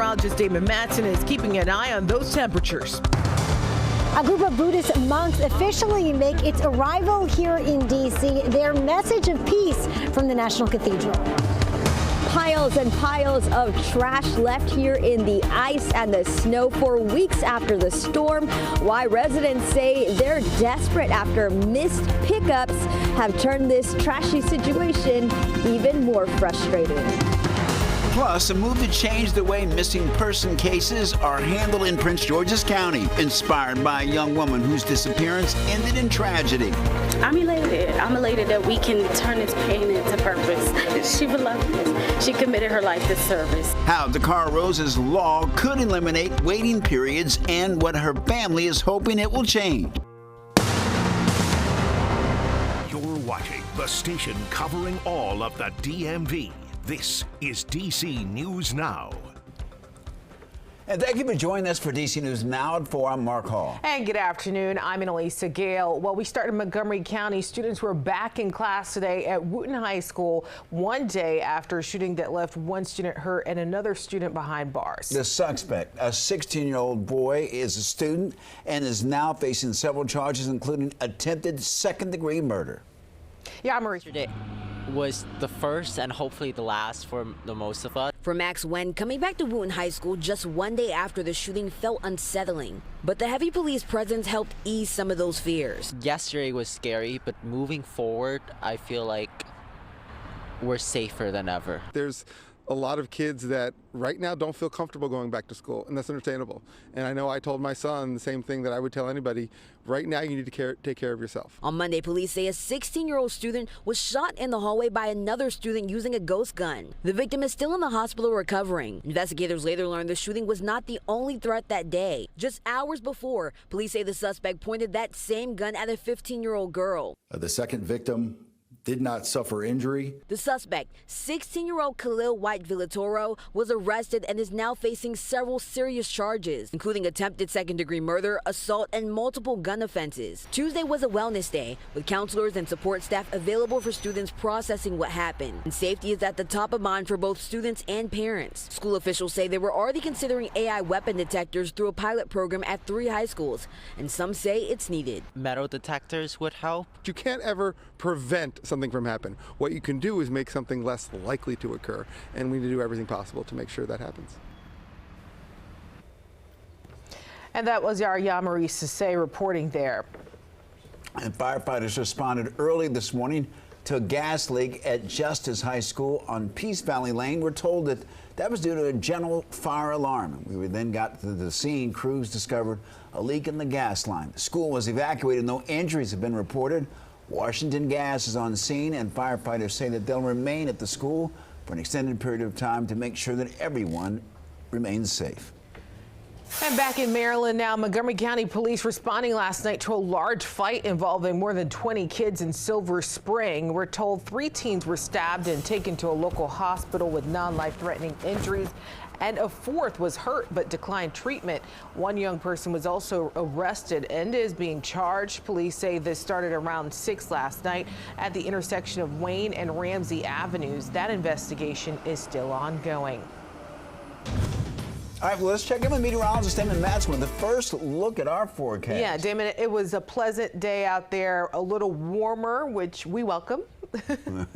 Meteorologist Damon Matson is keeping an eye on those temperatures. A group of Buddhist monks officially make its arrival here in D.C. Their message of peace from the National Cathedral. Piles and piles of trash left here in the ice and the snow for weeks after the storm. Why residents say they're desperate after missed pickups have turned this trashy situation even more frustrating. Plus, a move to change the way missing person cases are handled in Prince George's County, inspired by a young woman whose disappearance ended in tragedy. I'm elated. I'm elated that we can turn this pain into purpose. She relentless. She committed her life to service. How Dakar Rose's law could eliminate waiting periods and what her family is hoping it will change. You're watching the station covering all of the DMV. This is DC News Now. And thank you for joining us for DC News Now at 4. I'm Mark Hall. And good afternoon. I'm Annalisa Gale. Well, we start in Montgomery County. Students were back in class today at Wooten High School one day after a shooting that left one student hurt and another student behind bars. The suspect, a 16-year-old boy, is a student and is now facing several charges, including attempted second-degree murder. Yeah, Marie. Yesterday was the first and hopefully the last for the most of us. For Max Wen, coming back to Wooten High School just one day after the shooting felt unsettling. But the heavy police presence helped ease some of those fears. Yesterday was scary, but moving forward, I feel like we're safer than ever. There's a lot of kids that right now don't feel comfortable going back to school, and that's understandable. And I know I told my son the same thing that I would tell anybody. Right now, you need to take care of yourself. On Monday, police say a 16-year-old student was shot in the hallway by another student using a ghost gun. The victim is still in the hospital recovering. Investigators later learned the shooting was not the only threat that day. Just hours before, police say the suspect pointed that same gun at a 15-year-old girl. The second victim did not suffer injury. The suspect, 16-year-old Khalil White Villatoro, was arrested and is now facing several serious charges, including attempted second-degree murder, assault, and multiple gun offenses. Tuesday was a wellness day, with counselors and support staff available for students processing what happened. And safety is at the top of mind for both students and parents. School officials say they were already considering AI weapon detectors through a pilot program at 3 high schools, and some say it's needed. Metal detectors would help. You can't ever prevent something from happening. What you can do is make something less likely to occur, and we need to do everything possible to make sure that happens. And that was our Yamari Sase reporting there. And firefighters responded early this morning to a gas leak at Justice High School on Peace Valley Lane. We're told that that was due to a general fire alarm. We then got to the scene. Crews discovered a leak in the gas line. The school was evacuated. No injuries have been reported. Washington Gas is on scene, and firefighters say that they'll remain at the school for an extended period of time to make sure that everyone remains safe. And back in Maryland now, Montgomery County police responding last night to a large fight involving more than 20 kids in Silver Spring. We're told 3 teens were stabbed and taken to a local hospital with non-life-threatening injuries, and a 4th was hurt but declined treatment. One young person was also arrested and is being charged. Police say this started around 6 last night at the intersection of Wayne and Ramsey Avenues. That investigation is still ongoing. All right, well, let's check in with meteorologist Damon Matson with the first look at our forecast. Yeah, Damon, it was a pleasant day out there, a little warmer, which we welcome.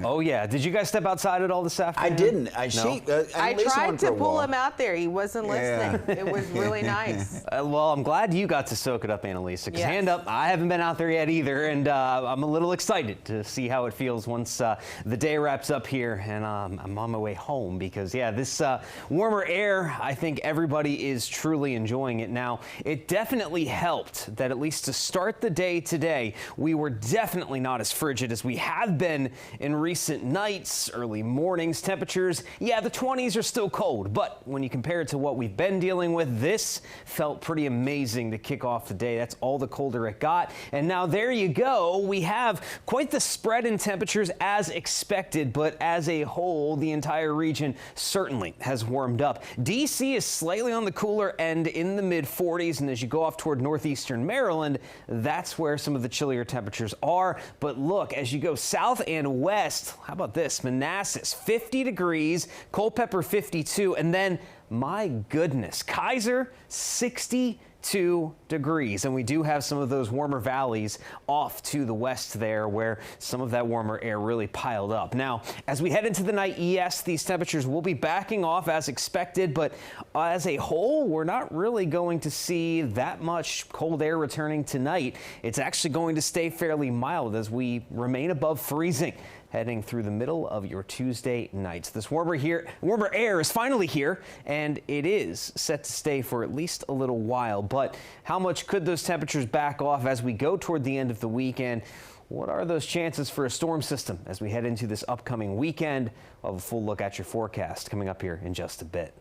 Oh, yeah. Did you guys step outside at all this afternoon? I didn't. I tried to pull him out there. He wasn't listening. Yeah. It was really nice. Well, I'm glad you got to soak it up, Annalisa, because hand up, I haven't been out there yet either, and I'm a little excited to see how it feels once the day wraps up here and I'm on my way home because, yeah, this warmer air, I think everybody is truly enjoying it. Now, it definitely helped that at least to start the day today, we were definitely not as frigid as we have been in recent nights, early mornings. Temperatures, yeah, the 20s are still cold, but when you compare it to what we've been dealing with, this felt pretty amazing to kick off the day. That's all the colder it got. And now there you go. We have quite the spread in temperatures as expected, but as a whole, the entire region certainly has warmed up. DC is slightly on the cooler end in the mid 40s, and as you go off toward northeastern Maryland, that's where some of the chillier temperatures are. But look, as you go south and west. How about this? Manassas, 50 degrees, Culpeper, 52, and then, my goodness, Kaiser, 62 degrees. And we do have some of those warmer valleys off to the west there where some of that warmer air really piled up. Now, as we head into the night, yes, these temperatures will be backing off as expected, but as a whole, we're not really going to see that much cold air returning tonight. It's actually going to stay fairly mild as we remain above freezing heading through the middle of your Tuesday nights. This warmer air is finally here, and it is set to stay for at least a little while. But how much could those temperatures back off as we go toward the end of the weekend? What are those chances for a storm system as we head into this upcoming weekend? We'll have a full look at your forecast coming up here in just a bit.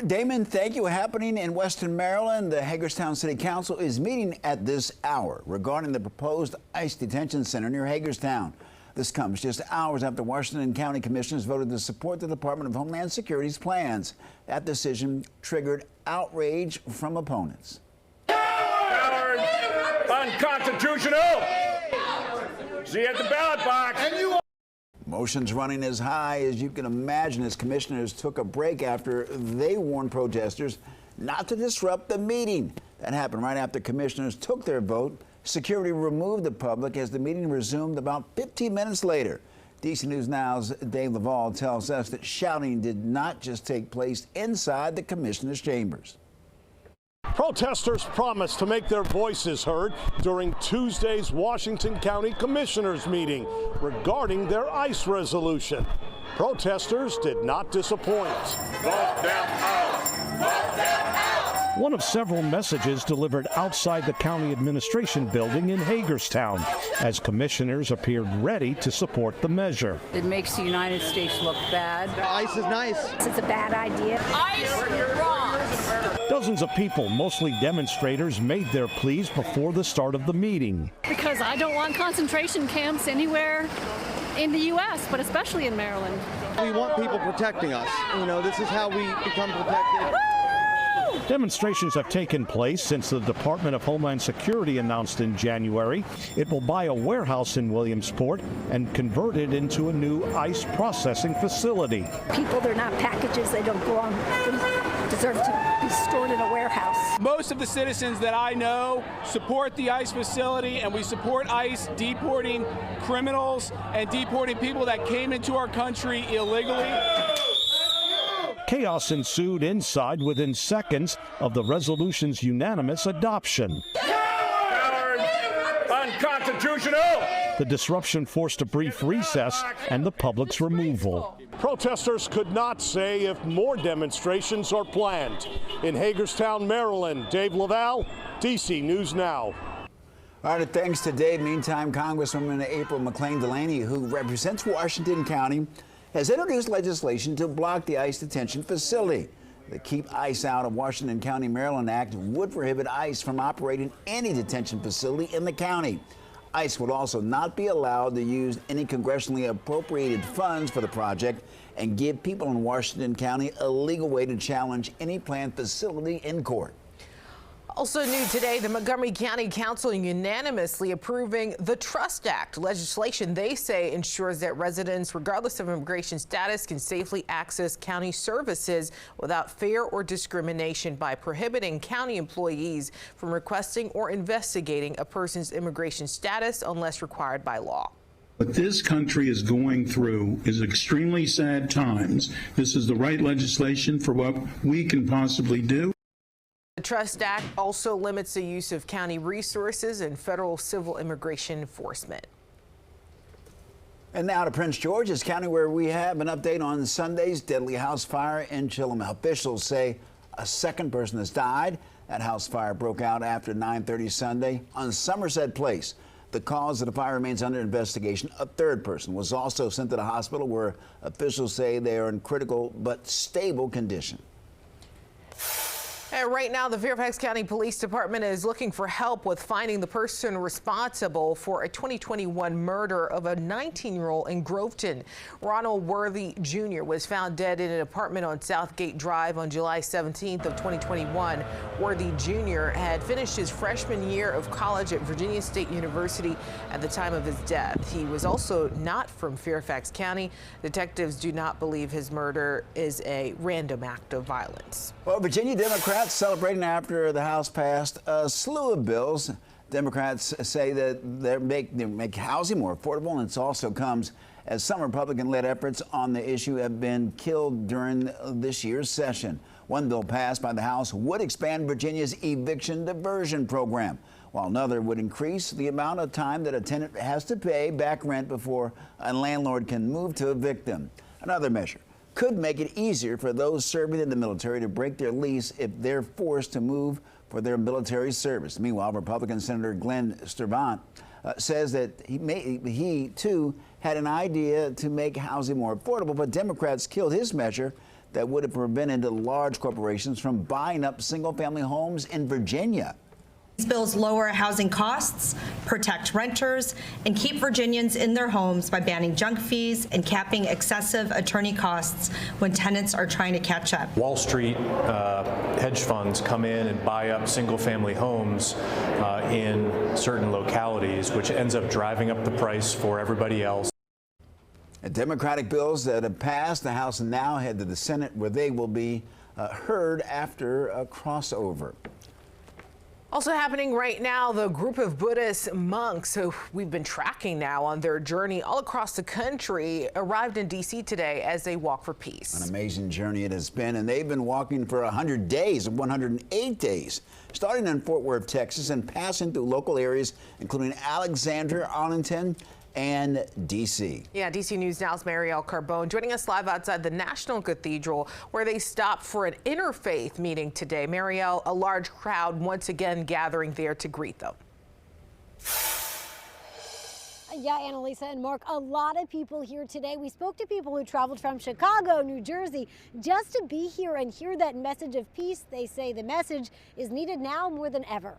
Damon, thank you. Happening in Western Maryland, the Hagerstown City Council is meeting at this hour regarding the proposed ICE detention center near Hagerstown. This comes just hours after Washington County Commissioners voted to support the Department of Homeland Security's plans. That decision triggered outrage from opponents. Coward! Unconstitutional! See you at the ballot box! Emotions running as high as you can imagine as commissioners took a break after they warned protesters not to disrupt the meeting. That happened right after commissioners took their vote. Security removed the public as the meeting resumed about 15 minutes later. DC News Now's Dave Laval tells us that shouting did not just take place inside the commissioners' chambers. Protesters promised to make their voices heard during Tuesday's Washington County Commissioners meeting regarding their ICE resolution. Protesters did not disappoint. Vote them out! Vote them out! One of several messages delivered outside the county administration building in Hagerstown as commissioners appeared ready to support the measure. It makes the United States look bad. ICE is nice. It's a bad idea. ICE wrong. Dozens of people, mostly demonstrators, made their pleas before the start of the meeting. Because I don't want concentration camps anywhere in the U.S., but especially in Maryland. We want people protecting us. You know, this is how we become protected. Demonstrations have taken place since the Department of Homeland Security announced in January it will buy a warehouse in Williamsport and convert it into a new ICE processing facility. People, they're not packages. They don't belong. They deserve to be stored in a warehouse. Most of the citizens that I know support the ICE facility, and we support ICE deporting criminals and deporting people that came into our country illegally. Chaos ensued inside within seconds of the resolution's unanimous adoption. Coward! Unconstitutional! The disruption forced a brief recess and the public's removal. Protesters could not say if more demonstrations are planned. In Hagerstown, Maryland, Dave Laval, DC News Now. All right, thanks to Dave. Meantime, Congresswoman April McClain Delaney, who represents Washington County, has introduced legislation to block the ICE detention facility. The Keep ICE Out of Washington County, Maryland Act would prohibit ICE from operating any detention facility in the county. ICE would also not be allowed to use any congressionally appropriated funds for the project and give people in Washington County a legal way to challenge any planned facility in court. Also new today, the Montgomery County Council unanimously approving the Trust Act. Legislation they say ensures that residents, regardless of immigration status, can safely access county services without fear or discrimination by prohibiting county employees from requesting or investigating a person's immigration status unless required by law. What this country is going through is extremely sad times. This is the right legislation for what we can possibly do. The Trust Act also limits the use of county resources and federal civil immigration enforcement. And now to Prince George's County, where we have an update on Sunday's deadly house fire in Chilliwack. Officials say a second person has died. That house fire broke out after 9:30 Sunday on Somerset Place. The cause of the fire remains under investigation. A third person was also sent to the hospital, where officials say they are in critical but stable condition. And right now, the Fairfax County Police Department is looking for help with finding the person responsible for a 2021 murder of a 19-year-old in Groveton. Ronald Worthy Jr. was found dead in an apartment on Southgate Drive on July 17th of 2021. Worthy Jr. had finished his freshman year of college at Virginia State University at the time of his death. He was also not from Fairfax County. Detectives do not believe his murder is a random act of violence. Well, Virginia Democrats celebrating after the House passed a slew of bills. Democrats say that they make housing more affordable, and it also comes as some Republican-led efforts on the issue have been killed during this year's session. One bill passed by the House would expand Virginia's eviction diversion program, while another would increase the amount of time that a tenant has to pay back rent before a landlord can move to evict them. Another measure could make it easier for those serving in the military to break their lease if they're forced to move for their military service. Meanwhile, Republican Senator Glenn Sturvant says that he too had an idea to make housing more affordable, but Democrats killed his measure that would have prevented large corporations from buying up single-family homes in Virginia. These bills lower housing costs, protect renters, and keep Virginians in their homes by banning junk fees and capping excessive attorney costs when tenants are trying to catch up. Wall Street hedge funds come in and buy up single-family homes in certain localities, which ends up driving up the price for everybody else. Democratic bills that have passed the House now head to the Senate, where they will be heard after a crossover. Also happening right now, the group of Buddhist monks who we've been tracking now on their journey all across the country arrived in D.C. today as they walk for peace. An amazing journey it has been, and they've been walking for 100 days, 108 days, starting in Fort Worth, Texas, and passing through local areas, including Alexandria, Arlington, and D.C. Yeah, D.C. News Now's Marielle Carbone joining us live outside the National Cathedral, where they stopped for an interfaith meeting today. Marielle, a large crowd once again gathering there to greet them. Yeah, Annalisa and Mark, a lot of people here today. We spoke to people who traveled from Chicago, New Jersey, just to be here and hear that message of peace. They say the message is needed now more than ever.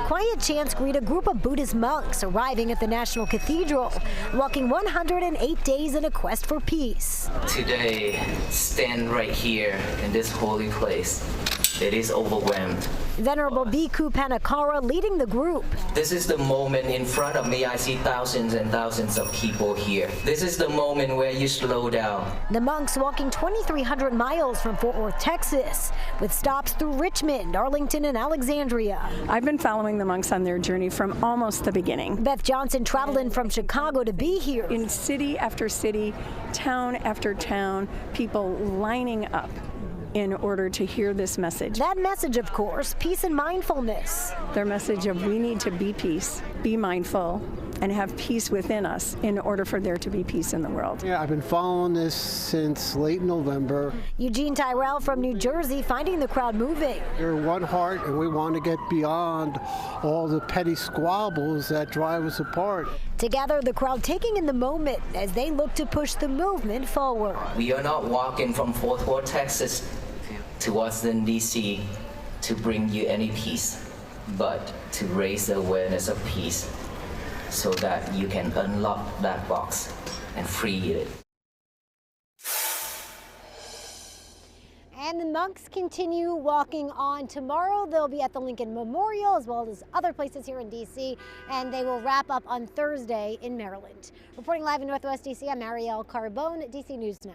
Quiet chants greet a group of Buddhist monks arriving at the National Cathedral, walking 108 days in a quest for peace. Today, stand right here in this holy place. It is overwhelmed. Venerable Bhikkhu Panakara leading the group. This is the moment in front of me. I see thousands and thousands of people here. This is the moment where you slow down. The monks walking 2,300 miles from Fort Worth, Texas, with stops through Richmond, Arlington, and Alexandria. I've been following the monks on their journey from almost the beginning. Beth Johnson traveled in from Chicago to be here. In city after city, town after town, people lining up in order to hear this message. That message, of course, peace and mindfulness. Their message of we need to be peace, be mindful, and have peace within us in order for there to be peace in the world. Yeah, I've been following this since late November. Eugene Tyrell from New Jersey finding the crowd moving. We're one heart, and we want to get beyond all the petty squabbles that drive us apart. Together, the crowd taking in the moment as they look to push the movement forward. We are not walking from Fort Worth, Texas to Washington, D.C. to bring you any peace, but to raise the awareness of peace so that you can unlock that box and free it. And the monks continue walking on. Tomorrow they'll be at the Lincoln Memorial as well as other places here in D.C. and they will wrap up on Thursday in Maryland. Reporting live in Northwest D.C., I'm Marielle Carbone, D.C. News Now.